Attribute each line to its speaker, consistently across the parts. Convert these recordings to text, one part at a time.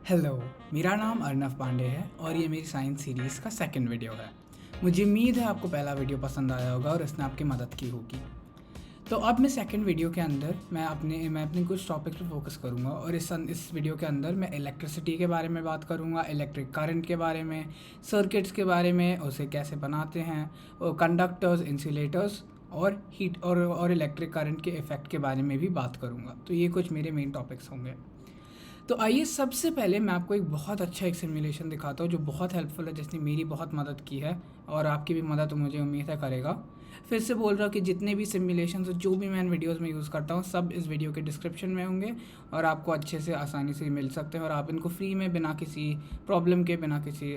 Speaker 1: Hello, मेरा नाम अर्नव पांडे है और ये मेरी साइंस सीरीज़ का सेकंड वीडियो है। मुझे उम्मीद है आपको पहला वीडियो पसंद आया होगा और इसने आपकी मदद की होगी। तो अब मैं सेकंड वीडियो के अंदर मैं अपने कुछ टॉपिक पे फोकस करूँगा और इस वीडियो के अंदर मैं इलेक्ट्रिसिटी के बारे में बात करूँगा, इलेक्ट्रिक करंट के बारे में, सर्किट्स के बारे में, उसे कैसे बनाते हैं, और कंडक्टर्स, इंसुलेटर्स और हीट और इलेक्ट्रिक करंट के इफ़ेक्ट के बारे में भी बात करूँगा। तो ये कुछ मेरे मेन टॉपिक्स होंगे। तो आइए सबसे पहले मैं आपको एक बहुत अच्छा एक सिमुलेशन दिखाता हूँ जो बहुत हेल्पफुल है, जिसने मेरी बहुत मदद की है और आपकी भी मदद मुझे उम्मीद है करेगा। फिर से बोल रहा हूँ कि जितने भी सिमुलेशन जो भी मैं वीडियोस में यूज़ करता हूँ सब इस वीडियो के डिस्क्रिप्शन में होंगे और आपको अच्छे से आसानी से मिल सकते हैं और आप इनको फ्री में बिना किसी प्रॉब्लम के, बिना किसी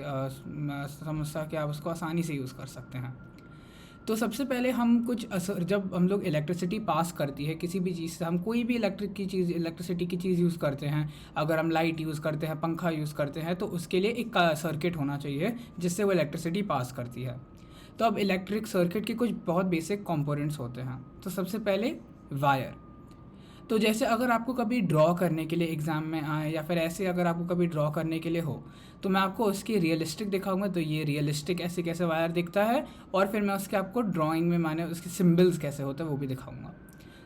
Speaker 1: समस्या के आप उसको आसानी से यूज़ कर सकते हैं। तो सबसे पहले हम जब हम लोग इलेक्ट्रिसिटी पास करती है किसी भी चीज़ से, हम कोई भी इलेक्ट्रिसिटी की चीज़ यूज़ करते हैं, अगर हम लाइट यूज़ करते हैं, पंखा यूज़ करते हैं, तो उसके लिए एक सर्किट होना चाहिए जिससे वो इलेक्ट्रिसिटी पास करती है। तो अब इलेक्ट्रिक सर्किट के कुछ बहुत बेसिक कंपोनेंट्स होते हैं। तो सबसे पहले वायर। तो जैसे अगर आपको कभी ड्रॉ करने के लिए एग्ज़ाम में आए या फिर ऐसे अगर आपको कभी ड्रॉ करने के लिए हो तो मैं आपको उसकी रियलिस्टिक दिखाऊंगा। तो ये रियलिस्टिक ऐसे कैसे वायर दिखता है और फिर मैं उसके आपको ड्राइंग में माने उसके सिंबल्स कैसे होते हैं वो भी दिखाऊंगा।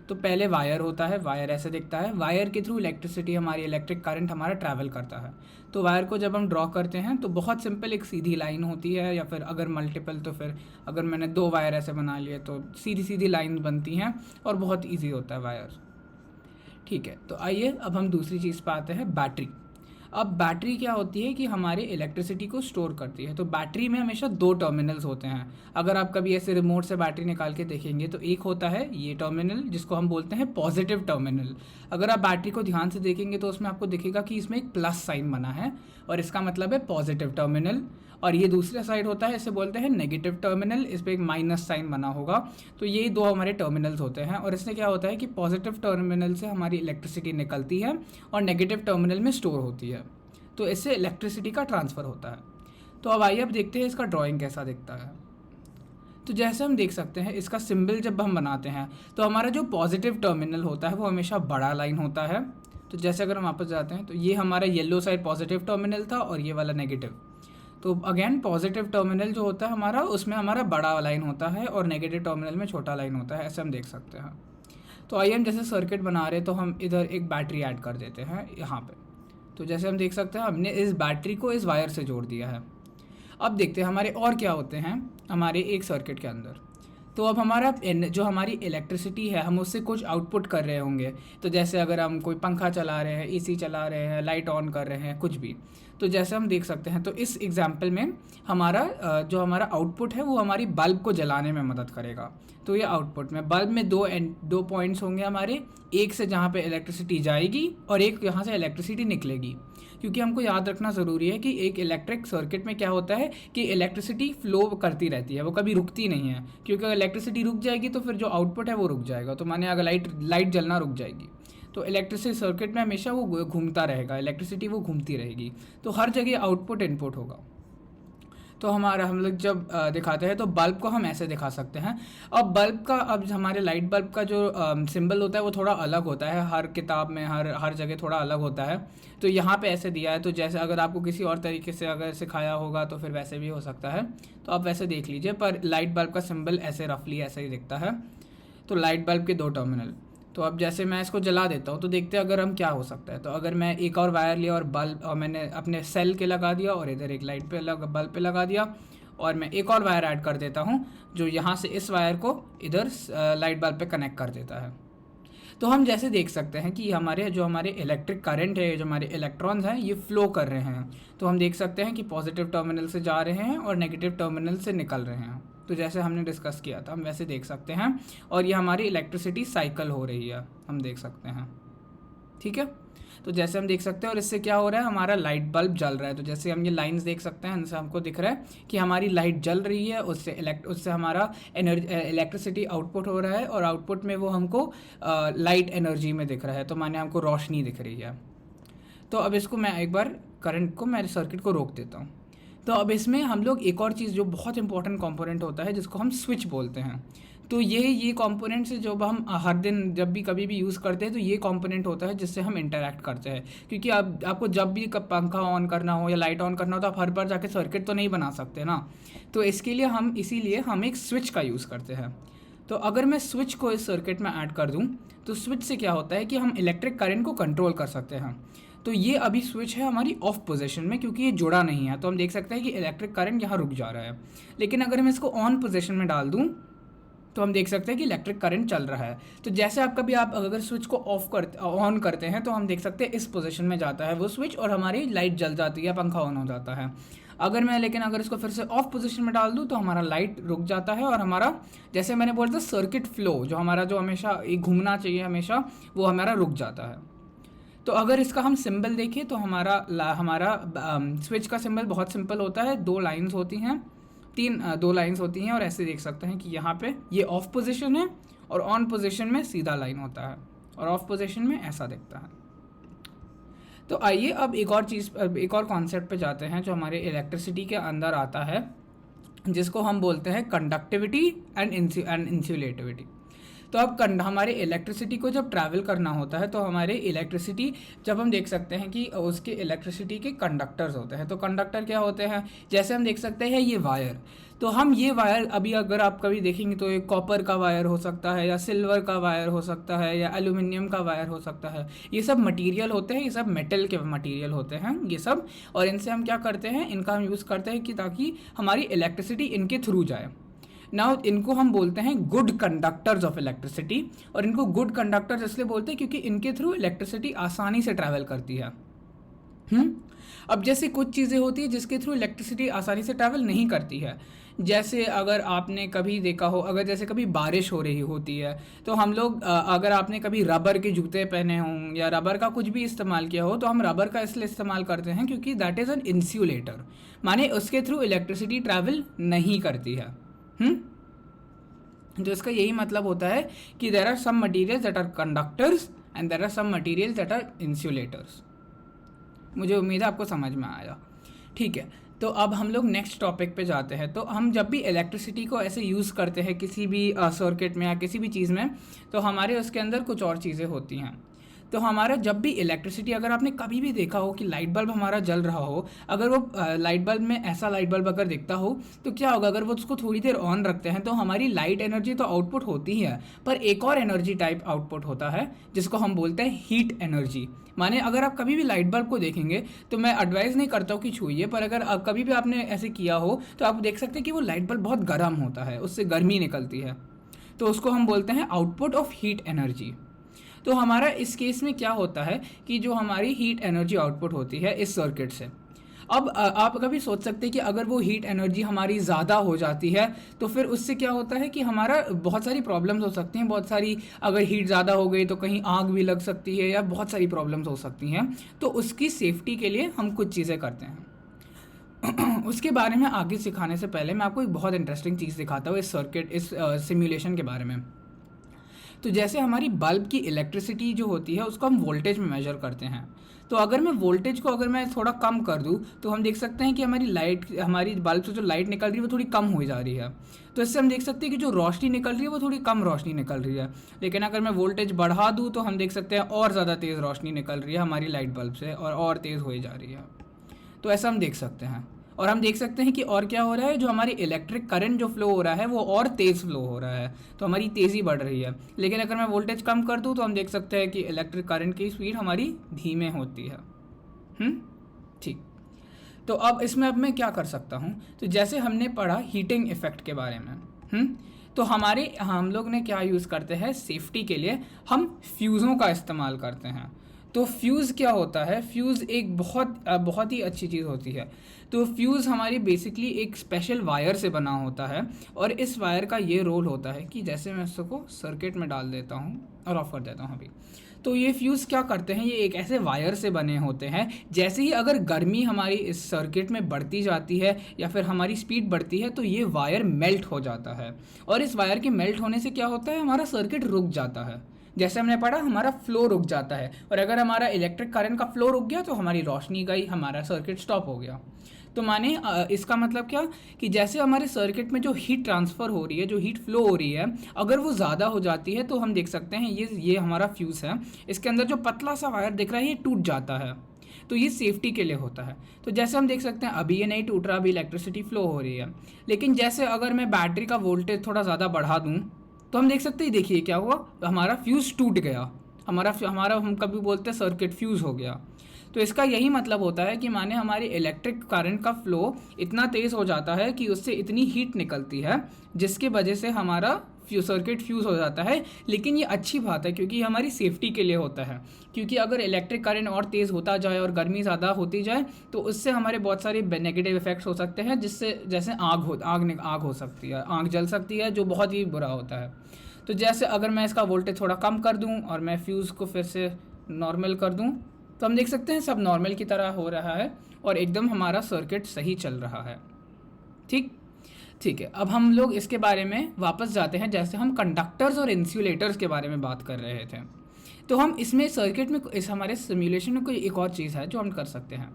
Speaker 1: तो पहले वायर होता है, वायर ऐसे दिखता है। वायर के थ्रू इलेक्ट्रिक करंट हमारा ट्रैवल करता है। तो वायर को जब हम ड्रॉ करते हैं तो बहुत सिंपल एक सीधी लाइन होती है, या फिर अगर मल्टीपल तो फिर अगर मैंने 2 वायर ऐसे बना लिए तो सीधी सीधी लाइन बनती हैं और बहुत ईजी होता है वायर। ठीक है, तो आइए अब हम दूसरी चीज़ पे आते हैं, बैटरी। अब बैटरी क्या होती है कि हमारे इलेक्ट्रिसिटी को स्टोर करती है। तो बैटरी में हमेशा 2 टर्मिनल्स होते हैं। अगर आप कभी ऐसे रिमोट से बैटरी निकाल के देखेंगे तो एक होता है ये टर्मिनल जिसको हम बोलते हैं पॉजिटिव टर्मिनल। अगर आप बैटरी को ध्यान से देखेंगे तो उसमें आपको दिखेगा कि इसमें एक प्लस साइन बना है और इसका मतलब है पॉजिटिव टर्मिनल। और ये दूसरा साइड होता है, इसे बोलते हैं नेगेटिव टर्मिनल, इस पर एक माइनस साइन बना होगा। तो ये 2 हमारे टर्मिनल्स होते हैं और इससे क्या होता है कि पॉजिटिव टर्मिनल से हमारी इलेक्ट्रिसिटी निकलती है और नेगेटिव टर्मिनल में स्टोर होती है। तो इससे इलेक्ट्रिसिटी का ट्रांसफ़र होता है। तो अब आइए अब देखते हैं इसका ड्राइंग कैसा दिखता है। तो जैसे हम देख सकते हैं इसका सिंबल जब हम बनाते हैं तो हमारा जो पॉजिटिव टर्मिनल होता है वो हमेशा बड़ा लाइन होता है। तो जैसे अगर हम वापस जाते हैं तो ये हमारा येलो साइड पॉजिटिव टर्मिनल था और ये वाला नेगेटिव। तो अगेन पॉजिटिव टर्मिनल जो होता है हमारा, उसमें हमारा बड़ा लाइन होता है और नेगेटिव टर्मिनल में छोटा लाइन होता है, ऐसे हम देख सकते हैं। तो आइए हम जैसे सर्किट बना रहे तो हम इधर एक बैटरी ऐड कर देते हैं यहाँ पे। तो जैसे हम देख सकते हैं हमने इस बैटरी को इस वायर से जोड़ दिया है। अब देखते हैं हमारे और क्या होते हैं हमारे एक सर्किट के अंदर। तो अब हमारा जो हमारी इलेक्ट्रिसिटी है हम उससे कुछ आउटपुट कर रहे होंगे। तो जैसे अगर हम कोई पंखा चला रहे हैं, एसी चला रहे हैं, लाइट ऑन कर रहे हैं, कुछ भी। तो जैसे हम देख सकते हैं तो इस एग्जाम्पल में हमारा जो हमारा आउटपुट है वो हमारी बल्ब को जलाने में मदद करेगा। तो ये आउटपुट में बल्ब में दो पॉइंट्स होंगे हमारे, एक से जहाँ पे इलेक्ट्रिसिटी जाएगी और एक यहाँ से इलेक्ट्रिसिटी निकलेगी। क्योंकि हमको याद रखना ज़रूरी है कि एक इलेक्ट्रिक सर्किट में क्या होता है कि इलेक्ट्रिसिटी फ्लो करती रहती है, वो कभी रुकती नहीं है। क्योंकि अगर इलेक्ट्रिसिटी रुक जाएगी तो फिर जो आउटपुट है वो रुक जाएगा। तो माने अगर लाइट जलना रुक जाएगी तो इलेक्ट्रिसिटी सर्किट में हमेशा वो घूमता रहेगा, इलेक्ट्रिसिटी वो घूमती रहेगी। तो हर जगह आउटपुट इनपुट होगा। तो हम लोग जब दिखाते हैं तो बल्ब को हम ऐसे दिखा सकते हैं। अब हमारे लाइट बल्ब का जो सिंबल होता है वो थोड़ा अलग होता है, हर किताब में हर जगह थोड़ा अलग होता है। तो यहाँ पे ऐसे दिया है। तो जैसे अगर आपको किसी और तरीके से अगर सिखाया होगा तो फिर वैसे भी हो सकता है, तो आप वैसे देख लीजिए। पर लाइट बल्ब का सिंबल ऐसे रफली ऐसे ही दिखता है। तो लाइट बल्ब के 2 टर्मिनल। तो अब जैसे मैं इसको जला देता हूँ तो देखते हैं अगर हम क्या हो सकता है। तो अगर मैं एक और वायर लिया और मैंने अपने सेल के लगा दिया और इधर एक लाइट पे बल्ब पे लगा दिया और मैं एक और वायर ऐड कर देता हूँ जो यहाँ से इस वायर को इधर लाइट बल्ब पे कनेक्ट कर देता है। तो हम जैसे देख सकते हैं कि हमारे इलेक्ट्रिक करंट है, जो हमारे इलेक्ट्रॉन्स हैं, ये फ्लो कर रहे हैं। तो हम देख सकते हैं कि पॉजिटिव टर्मिनल से जा रहे हैं और नेगेटिव टर्मिनल से निकल रहे हैं। तो जैसे हमने डिस्कस किया था हम वैसे देख सकते हैं और ये हमारी इलेक्ट्रिसिटी साइकिल हो रही है, हम देख सकते हैं। ठीक है, तो जैसे हम देख सकते हैं और इससे क्या हो रहा है हमारा लाइट बल्ब जल रहा है। तो जैसे हम ये लाइंस देख सकते हैं इनसे हमको दिख रहा है कि हमारी लाइट जल रही है, उससे हमारा इलेक्ट्रिसिटी आउटपुट हो रहा है और आउटपुट में वो हमको लाइट एनर्जी में दिख रहा है। तो माने हमको रोशनी दिख रही है। तो अब इसको मैं एक बार मैं सर्किट को रोक देता हूँ। तो अब इसमें हम लोग एक और चीज़ जो बहुत इंपॉर्टेंट कंपोनेंट होता है जिसको हम स्विच बोलते हैं। तो ये कंपोनेंट से जब हम हर दिन जब भी कभी भी यूज़ करते हैं तो ये कंपोनेंट होता है जिससे हम इंटरेक्ट करते हैं। क्योंकि आपको जब भी पंखा ऑन करना हो या लाइट ऑन करना हो तो आप हर बार जाके सर्किट तो नहीं बना सकते ना। तो इसके लिए इसीलिए हम एक स्विच का यूज़ करते हैं। तो अगर मैं स्विच को इस सर्किट में ऐड कर दूं तो स्विच से क्या होता है कि हम इलेक्ट्रिक करंट को कंट्रोल कर सकते हैं। तो ये अभी स्विच है हमारी ऑफ पोजीशन में, क्योंकि ये जुड़ा नहीं है, तो हम देख सकते हैं कि इलेक्ट्रिक करंट यहाँ रुक जा रहा है। लेकिन अगर मैं इसको ऑन पोजीशन में डाल दूँ तो हम देख सकते हैं कि इलेक्ट्रिक करंट चल रहा है। तो जैसे आप अगर स्विच को ऑन करते हैं तो हम देख सकते हैं इस पोजीशन में जाता है वो स्विच और हमारी लाइट जल जाती है, पंखा ऑन हो जाता है। लेकिन अगर इसको फिर से ऑफ पोजीशन में डाल दूँ तो हमारा लाइट रुक जाता है और हमारा, जैसे मैंने बोला था, सर्किट फ्लो जो हमेशा घूमना चाहिए हमेशा, वो हमारा रुक जाता है। तो अगर इसका हम सिंबल देखें तो हमारा स्विच का सिंबल बहुत सिंपल होता है। दो लाइंस होती हैं और ऐसे देख सकते हैं कि यहाँ पे ये ऑफ पोजीशन है और ऑन पोजीशन में सीधा लाइन होता है और ऑफ पोजीशन में ऐसा दिखता है। तो आइए अब एक और कॉन्सेप्ट पे जाते हैं जो हमारे इलेक्ट्रिसिटी के अंदर आता है, जिसको हम बोलते हैं कंडक्टिविटी एंड इंसुलेटिविटी। तो अब हमारे इलेक्ट्रिसिटी को जब ट्रैवल करना होता है तो हमारे इलेक्ट्रिसिटी, जब हम देख सकते हैं कि उसके इलेक्ट्रिसिटी के कंडक्टर्स होते हैं। तो कंडक्टर क्या होते हैं, जैसे हम देख सकते हैं ये वायर, तो हम ये वायर अभी अगर आप कभी देखेंगे तो ये कॉपर का वायर हो सकता है या सिल्वर का वायर हो सकता है या एल्यूमिनियम का वायर हो सकता है। ये सब मटेरियल होते हैं, ये सब मेटल के मटेरियल होते हैं ये सब, और इनसे हम क्या करते हैं, इनका हम यूज़ करते हैं कि ताकि हमारी इलेक्ट्रिसिटी इनके थ्रू जाए। नाउ इनको हम बोलते हैं गुड कंडक्टर्स ऑफ इलेक्ट्रिसिटी, और इनको गुड कंडक्टर्स इसलिए बोलते हैं क्योंकि इनके थ्रू इलेक्ट्रिसिटी आसानी से ट्रैवल करती है। अब जैसे कुछ चीज़ें होती है जिसके थ्रू इलेक्ट्रिसिटी आसानी से ट्रैवल नहीं करती है। जैसे अगर आपने कभी देखा हो, अगर जैसे कभी बारिश हो रही होती है तो हम लोग अगर आपने कभी रबर के जूते पहने हों या रबर का कुछ भी इस्तेमाल किया हो तो हम रबर का इसलिए इस्तेमाल करते हैं क्योंकि दैट इज़ एन इंसुलेटर, माने उसके थ्रू इलेक्ट्रिसिटी ट्रैवल नहीं करती है। तो इसका यही मतलब होता है कि there are some materials that are conductors and there are some materials that are insulators. मुझे उम्मीद है आपको समझ में आया। ठीक है, तो अब हम लोग नेक्स्ट टॉपिक पे जाते हैं। तो हम जब भी इलेक्ट्रिसिटी को ऐसे यूज़ करते हैं किसी भी सर्किट में या किसी भी चीज़ में, तो हमारे उसके अंदर कुछ और चीज़ें होती हैं। तो हमारा जब भी इलेक्ट्रिसिटी, अगर आपने कभी भी देखा हो कि लाइट बल्ब हमारा जल रहा हो, अगर वो लाइट बल्ब में ऐसा लाइट बल्ब अगर दिखता हो तो क्या होगा, अगर वो उसको थोड़ी देर ऑन रखते हैं तो हमारी लाइट एनर्जी तो आउटपुट होती ही है, पर एक और एनर्जी टाइप आउटपुट होता है जिसको हम बोलते हैं हीट एनर्जी। माने अगर आप कभी भी लाइट बल्ब को देखेंगे तो मैं एडवाइस नहीं करता हूँ कि छूइए, पर अगर कभी भी आपने ऐसे किया हो तो आप देख सकते हैं कि वो लाइट बल्ब बहुत गर्म होता है, उससे गर्मी निकलती है, तो उसको हम बोलते हैं आउटपुट ऑफ हीट एनर्जी। तो हमारा इस केस में क्या होता है कि जो हमारी हीट एनर्जी आउटपुट होती है इस सर्किट से, अब आप कभी सोच सकते हैं कि अगर वो हीट एनर्जी हमारी ज़्यादा हो जाती है तो फिर उससे क्या होता है कि हमारा बहुत सारी प्रॉब्लम्स हो सकती हैं, बहुत सारी, अगर हीट ज़्यादा हो गई तो कहीं आग भी लग सकती है या बहुत सारी प्रॉब्लम्स हो सकती हैं। तो उसकी सेफ्टी के लिए हम कुछ चीज़ें करते हैं। उसके बारे में आगे सिखाने से पहले मैं आपको एक बहुत इंटरेस्टिंग चीज़ दिखाता हूँ इस सिमुलेशन के बारे में। तो जैसे हमारी बल्ब की इलेक्ट्रिसिटी जो होती है उसको हम वोल्टेज में मेजर करते हैं। तो अगर मैं वोल्टेज को थोड़ा कम कर दूं तो हम देख सकते हैं कि हमारी बल्ब से जो लाइट निकल रही है वो थोड़ी कम हो जा रही है। तो इससे हम देख सकते हैं कि जो रोशनी निकल रही है वो थोड़ी कम रोशनी निकल रही है। लेकिन अगर मैं वोल्टेज बढ़ा दूँ तो हम देख सकते हैं और ज़्यादा तेज़ रोशनी निकल रही है हमारी लाइट बल्ब से और तेज़ हो जा रही है। तो ऐसा हम देख सकते हैं, और हम देख सकते हैं कि और क्या हो रहा है, जो हमारी इलेक्ट्रिक करंट जो फ्लो हो रहा है वो और तेज़ फ्लो हो रहा है, तो हमारी तेज़ी बढ़ रही है। लेकिन अगर मैं वोल्टेज कम कर दूं तो हम देख सकते हैं कि इलेक्ट्रिक करंट की स्पीड हमारी धीमे होती है। ठीक, तो अब इसमें मैं क्या कर सकता हूं, तो जैसे हमने पढ़ा हीटिंग इफेक्ट के बारे में, तो हम लोग ने क्या यूज़ करते हैं सेफ्टी के लिए, हम फ्यूज़ों का इस्तेमाल करते हैं। तो फ्यूज़ क्या होता है, फ्यूज़ एक बहुत ही अच्छी चीज़ होती है। तो फ्यूज़ हमारी बेसिकली एक स्पेशल वायर से बना होता है, और इस वायर का ये रोल होता है कि जैसे मैं इसको सर्किट में डाल देता हूँ और ऑफ कर देता हूँ अभी, तो ये फ्यूज़ क्या करते हैं, ये एक ऐसे वायर से बने होते हैं। जैसे ही अगर गर्मी हमारी इस सर्किट में बढ़ती जाती है या फिर हमारी स्पीड बढ़ती है तो ये वायर मेल्ट हो जाता है, और इस वायर के मेल्ट होने से क्या होता है, हमारा सर्किट रुक जाता है। जैसे हमने पढ़ा हमारा फ्लो रुक जाता है, और अगर हमारा इलेक्ट्रिक करंट का फ्लो रुक गया तो हमारी रोशनी गई, हमारा सर्किट स्टॉप हो गया। तो माने इसका मतलब क्या कि जैसे हमारे सर्किट में जो हीट ट्रांसफ़र हो रही है, जो हीट फ्लो हो रही है, अगर वो ज़्यादा हो जाती है तो हम देख सकते हैं ये हमारा फ्यूज़ है, इसके अंदर जो पतला सा वायर दिख रहा है ये टूट जाता है। तो ये सेफ्टी के लिए होता है। तो जैसे हम देख सकते हैं अभी ये नहीं टूट रहा, अभी इलेक्ट्रिसिटी फ्लो हो रही है, लेकिन जैसे अगर मैं बैटरी का वोल्टेज थोड़ा ज़्यादा बढ़ा दूँ तो हम देख सकते हैं, देखिए क्या हुआ, हमारा फ्यूज़ टूट गया, हमारा हम कभी बोलते हैं सर्किट फ्यूज़ हो गया। तो इसका यही मतलब होता है कि माने हमारी इलेक्ट्रिक करंट का फ्लो इतना तेज़ हो जाता है कि उससे इतनी हीट निकलती है जिसकी वजह से हमारा सर्किट फ्यूज़ हो जाता है। लेकिन ये अच्छी बात है क्योंकि हमारी सेफ्टी के लिए होता है, क्योंकि अगर इलेक्ट्रिक करंट और तेज़ होता जाए और गर्मी ज़्यादा होती जाए तो उससे हमारे बहुत सारे नेगेटिव इफेक्ट्स हो सकते हैं, जिससे जैसे आग हो सकती है, आग जल सकती है, जो बहुत ही बुरा होता है। तो जैसे अगर मैं इसका वोल्टेज थोड़ा कम कर दूं और मैं फ्यूज़ को फिर से नॉर्मल कर दूं तो हम देख सकते हैं सब नॉर्मल की तरह हो रहा है और एकदम हमारा सर्किट सही चल रहा है। ठीक है, अब हम लोग इसके बारे में वापस जाते हैं। जैसे हम कंडक्टर्स और इंसुलेटर्स के बारे में बात कर रहे थे, तो हम इसमें सर्किट में इस हमारे सिमुलेशन में कोई एक और चीज़ है जो हम कर सकते हैं।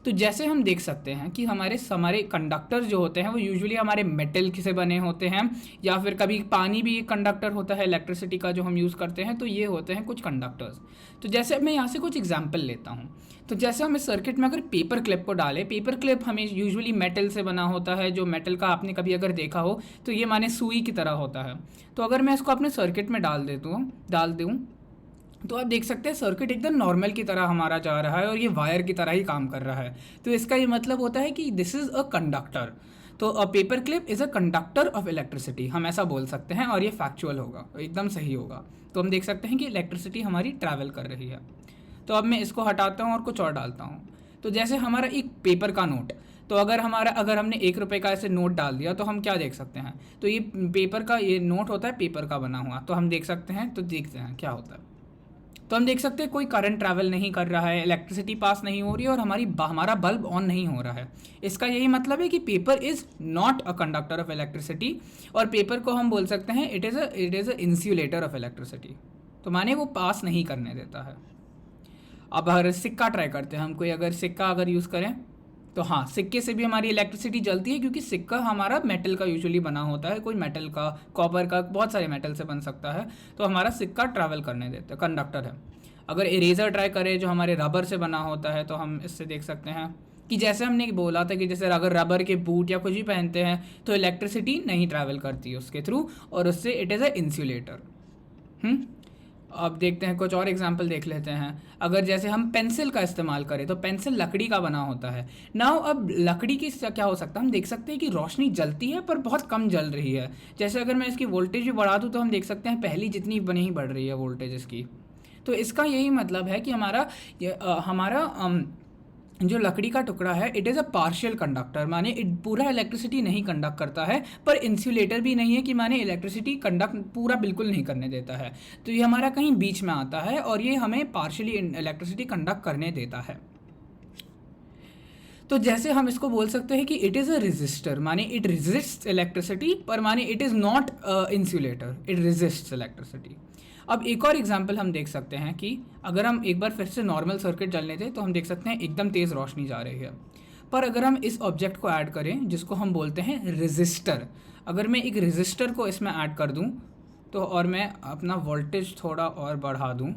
Speaker 1: तो जैसे हम देख सकते हैं कि हमारे कंडक्टर जो होते हैं वो यूजुअली हमारे मेटल से बने होते हैं, या फिर कभी पानी भी एक कंडक्टर होता है इलेक्ट्रिसिटी का जो हम यूज़ करते हैं। तो ये होते हैं कुछ कंडक्टर्स। तो जैसे मैं यहाँ से कुछ एग्जांपल लेता हूँ। तो जैसे हम इस सर्किट में अगर पेपर क्लिप को डालें, पेपर क्लिप हमें यूजुअली मेटल से बना होता है, जो मेटल का आपने कभी अगर देखा हो तो ये माने सुई की तरह होता है। तो अगर मैं इसको अपने सर्किट में डाल दूँ तो आप देख सकते हैं सर्किट एकदम नॉर्मल की तरह हमारा जा रहा है और ये वायर की तरह ही काम कर रहा है। तो इसका ये मतलब होता है कि दिस इज़ अ कंडक्टर। तो a paper clip is a conductor of electricity, हम ऐसा बोल सकते हैं और ये फैक्चुअल होगा, एकदम सही होगा। तो हम देख सकते हैं कि इलेक्ट्रिसिटी हमारी ट्रैवल कर रही है। तो अब मैं इसको हटाता हूँ और कुछ और डालता हूँ। तो जैसे हमारा एक पेपर का नोट, तो अगर हमने 1 रुपये का ऐसे नोट डाल दिया तो हम क्या देख सकते हैं, तो ये पेपर का ये नोट होता है, पेपर का बना हुआ। तो हम देख सकते हैं, तो देखते हैं क्या होता है। तो हम देख सकते हैं कोई करंट ट्रैवल नहीं कर रहा है, इलेक्ट्रिसिटी पास नहीं हो रही है और हमारा बल्ब ऑन नहीं हो रहा है। इसका यही मतलब है कि paper is not a conductor of electricity, और पेपर को हम बोल सकते हैं it is a insulator of electricity. तो माने वो पास नहीं करने देता है। अब अगर सिक्का ट्राई करते हैं, हम कोई अगर सिक्का अगर यूज़ करें तो हाँ, सिक्के से भी हमारी इलेक्ट्रिसिटी जलती है, क्योंकि सिक्का हमारा मेटल का यूजुअली बना होता है, कोई मेटल का, कॉपर का, बहुत सारे मेटल से बन सकता है। तो हमारा सिक्का ट्रैवल करने देता है, कंडक्टर है। अगर इरेज़र ट्राई करें जो हमारे रबर से बना होता है, तो हम इससे देख सकते हैं कि जैसे हमने बोला था कि जैसे अगर रबर के बूट या कुछ भी पहनते हैं तो इलेक्ट्रिसिटी नहीं ट्रैवल करती है उसके थ्रू, और उससे इट इज़ अ इंसुलेटर। अब देखते हैं कुछ और एग्जांपल देख लेते हैं। अगर जैसे हम पेंसिल का इस्तेमाल करें तो पेंसिल लकड़ी का बना होता है। नाउ अब लकड़ी की क्या हो सकता है, हम देख सकते हैं कि रोशनी जलती है पर बहुत कम जल रही है। जैसे अगर मैं इसकी वोल्टेज भी बढ़ा दूँ तो हम देख सकते हैं पहली जितनी नहीं बढ़ रही है वोल्टेज इसकी। तो इसका यही मतलब है कि हमारा जो लकड़ी का टुकड़ा है it is a partial conductor, माने पूरा इलेक्ट्रिसिटी नहीं कंडक्ट करता है, पर इंसुलेटर भी नहीं है कि माने इलेक्ट्रिसिटी कंडक्ट पूरा बिल्कुल नहीं करने देता है। तो ये हमारा कहीं बीच में आता है और ये हमें पार्शियली इलेक्ट्रिसिटी कंडक्ट करने देता है। तो जैसे हम इसको बोल सकते हैं कि इट इज़ अ रेजिस्टर, माने इट रेजिस्ट्स इलेक्ट्रिसिटी, पर माने it is not insulator, it resists electricity. अब एक और एग्जांपल हम देख सकते हैं कि अगर हम एक बार फिर से नॉर्मल सर्किट जलने दें तो हम देख सकते हैं एकदम तेज़ रोशनी जा रही है। पर अगर हम इस ऑब्जेक्ट को ऐड करें जिसको हम बोलते हैं रेजिस्टर, अगर मैं एक रेजिस्टर को इसमें ऐड कर दूं तो और मैं अपना वोल्टेज थोड़ा और बढ़ा दूं,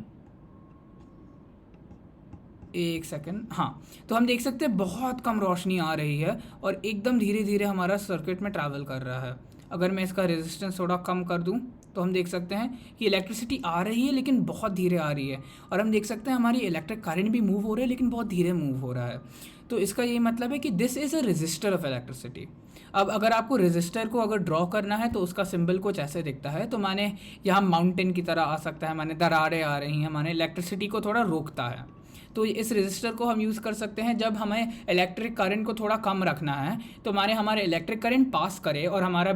Speaker 1: एक सेकंड, हाँ, तो हम देख सकते हैं बहुत कम रोशनी आ रही है और एकदम धीरे धीरे हमारा सर्किट में ट्रैवल कर रहा है। अगर मैं इसका रेजिस्टेंस थोड़ा कम कर दूं तो हम देख सकते हैं कि इलेक्ट्रिसिटी आ रही है लेकिन बहुत धीरे आ रही है, और हम देख सकते हैं हमारी इलेक्ट्रिक करंट भी मूव हो रहा है लेकिन बहुत धीरे मूव हो रहा है। तो इसका यही मतलब है कि this is a resistor of electricity. अब अगर आपको रेजिस्टर को अगर ड्रॉ करना है तो उसका सिंबल कुछ ऐसे दिखता है। तो माने यहाँ माउंटेन की तरह आ सकता है, माने दरारें आ रही हैं, माने इलेक्ट्रिसिटी को थोड़ा रोकता है। तो इस रेजिस्टर को हम यूज़ कर सकते हैं जब हमें इलेक्ट्रिक करंट को थोड़ा कम रखना है, तो माने हमारे इलेक्ट्रिक करंट पास करे और हमारा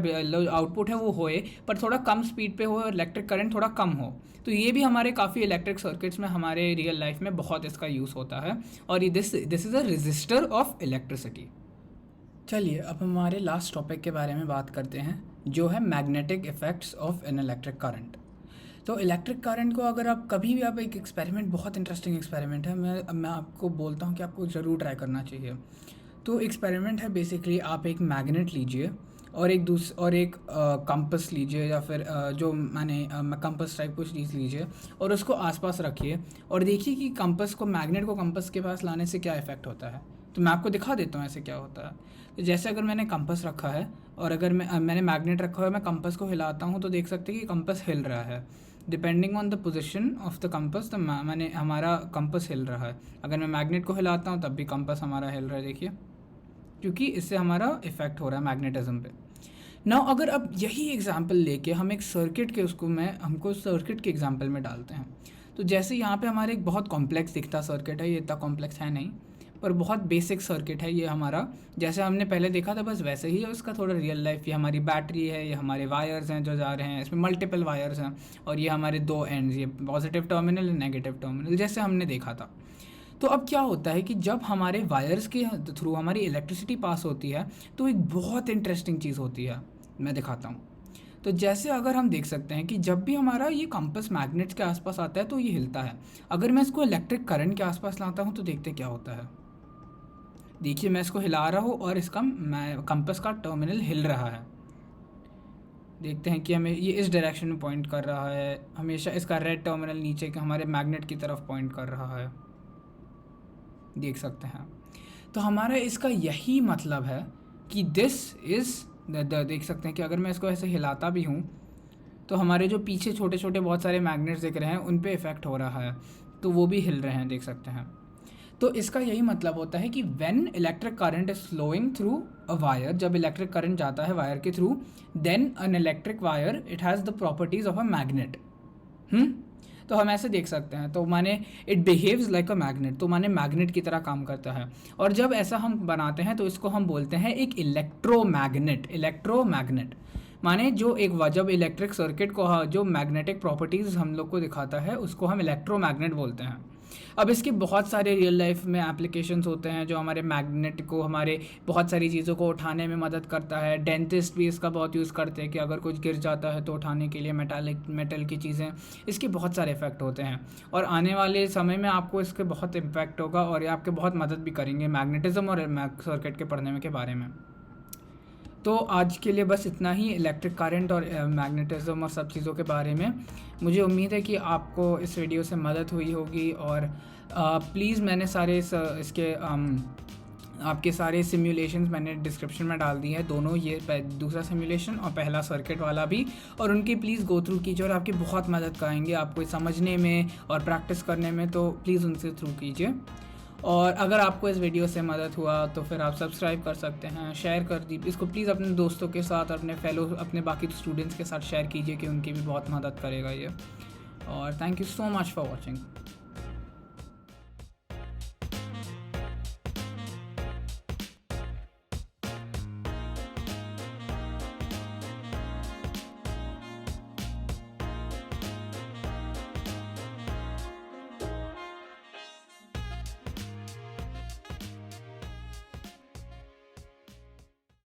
Speaker 1: आउटपुट है वो होए पर थोड़ा कम स्पीड पे हो और इलेक्ट्रिक करंट थोड़ा कम हो। तो ये भी हमारे काफ़ी इलेक्ट्रिक सर्किट्स में हमारे रियल लाइफ में बहुत इसका यूज़ होता है, और this is a resistor of electricity. चलिए अब हमारे लास्ट टॉपिक के बारे में बात करते हैं जो है magnetic effects of an electric current. तो इलेक्ट्रिक करंट को अगर आप कभी भी, आप एक एक्सपेरिमेंट, बहुत इंटरेस्टिंग एक्सपेरिमेंट है, मैं आपको बोलता हूँ कि आपको ज़रूर ट्राई करना चाहिए। तो एक्सपेरिमेंट है बेसिकली, आप एक मैग्नेट लीजिए और एक कंपस लीजिए, या फिर जो मैंने कंपस टाइप कुछ चीज़ लीजिए और उसको आसपास रखिए और देखिए कि कंपस को, मैग्नेट को कंपस के पास लाने से क्या इफ़ेक्ट होता है। तो मैं आपको दिखा देता हूँ ऐसे क्या होता है। तो जैसे अगर मैंने कंपस रखा है और अगर मैंने मैग्नेट रखा हुआ है, मैं कंपस को हिलाता हूँ तो देख सकते हैं कि कंपस हिल रहा है। Depending on the position of the compass, तो मैंने हमारा कंपस हिल रहा है। अगर मैं मैग्नेट को हिलाता हूँ तब भी कंपस हमारा हिल रहा है, देखिए, क्योंकि इससे हमारा इफ़ेक्ट हो रहा है मैग्नेटिज्म पे। नाउ अगर अब यही एग्जांपल लेके हम एक सर्किट के हमको सर्किट के एग्जांपल में डालते हैं, तो जैसे यहाँ पे हमारे एक बहुत कॉम्प्लेक्स दिखता सर्किट है, ये इतना कॉम्प्लेक्स है नहीं, पर बहुत बेसिक सर्किट है ये हमारा, जैसे हमने पहले देखा था बस वैसे ही है उसका थोड़ा रियल लाइफ। ये हमारी बैटरी है, ये हमारे वायर्स हैं जो जा रहे हैं, इसमें मल्टीपल वायर्स हैं, और ये हमारे दो एंड्स, ये पॉजिटिव टर्मिनल, नेगेटिव टर्मिनल, जैसे हमने देखा था। तो अब क्या होता है कि जब हमारे वायर्स के थ्रू हमारी इलेक्ट्रिसिटी पास होती है तो एक बहुत इंटरेस्टिंग चीज़ होती है, मैं दिखाता हूँ। तो जैसे अगर हम देख सकते हैं कि जब भी हमारा ये कंपस मैग्नेट्स के आसपास आता है तो ये हिलता है। अगर मैं इसको इलेक्ट्रिक करंट के आसपास लाता हूँ तो देखते क्या होता है। देखिए मैं इसको हिला रहा हूँ और इसका कंपस का टर्मिनल हिल रहा है। देखते हैं कि हमें ये इस डायरेक्शन में पॉइंट कर रहा है, हमेशा इसका रेड टर्मिनल नीचे के हमारे मैग्नेट की तरफ पॉइंट कर रहा है, देख सकते हैं। तो हमारा इसका यही मतलब है कि दिस इज़ देख सकते हैं कि अगर मैं इसको ऐसे हिलाता भी हूँ तो हमारे जो पीछे छोटे छोटे बहुत सारे मैग्नेट्स दिख रहे हैं उन पे इफ़ेक्ट हो रहा है, तो वो भी हिल रहे हैं, देख सकते हैं। तो इसका यही मतलब होता है कि when electric current is flowing through a wire, जब इलेक्ट्रिक करंट जाता है वायर के through, then an electric wire it has the properties of a magnet. तो हम ऐसे देख सकते हैं, तो माने it behaves like a magnet, तो माने मैग्नेट की तरह काम करता है। और जब ऐसा हम बनाते हैं तो इसको हम बोलते हैं एक इलेक्ट्रोमैग्नेट माने जो एक जब इलेक्ट्रिक सर्किट को जो मैग्नेटिक प्रॉपर्टीज़ हम लोग को दिखाता है उसको हम इलेक्ट्रोमैग्नेट बोलते हैं। अब इसके बहुत सारे रियल लाइफ में एप्लीकेशंस होते हैं जो हमारे मैग्नेट को, हमारे बहुत सारी चीज़ों को उठाने में मदद करता है। डेंटिस्ट भी इसका बहुत यूज़ करते हैं कि अगर कुछ गिर जाता है तो उठाने के लिए मेटल की चीज़ें, इसके बहुत सारे इफ़ेक्ट होते हैं। और आने वाले समय में आपको इसके बहुत इम्पैक्ट होगा और ये आपके बहुत मदद भी करेंगे मैग्नेटिज्म और सर्किट के पढ़ने में के बारे में। तो आज के लिए बस इतना ही, इलेक्ट्रिक करंट और मैग्नेटिज्म और सब चीज़ों के बारे में। मुझे उम्मीद है कि आपको इस वीडियो से मदद हुई होगी। और प्लीज़ मैंने सारे इसके आपके सारे सिमुलेशंस मैंने डिस्क्रिप्शन में डाल दिए हैं, दोनों, ये दूसरा सिमुलेशन और पहला सर्किट वाला भी, और उनकी प्लीज़ गो थ्रू कीजिए और आपकी बहुत मदद करेंगे आपको समझने में और प्रैक्टिस करने में, तो प्लीज़ उनसे थ्रू कीजिए। और अगर आपको इस वीडियो से मदद हुआ तो फिर आप सब्सक्राइब कर सकते हैं, शेयर कर दीजिए इसको प्लीज़ अपने दोस्तों के साथ, अपने बाकी स्टूडेंट्स के साथ शेयर कीजिए कि उनकी भी बहुत मदद करेगा ये। और thank you so much for watching.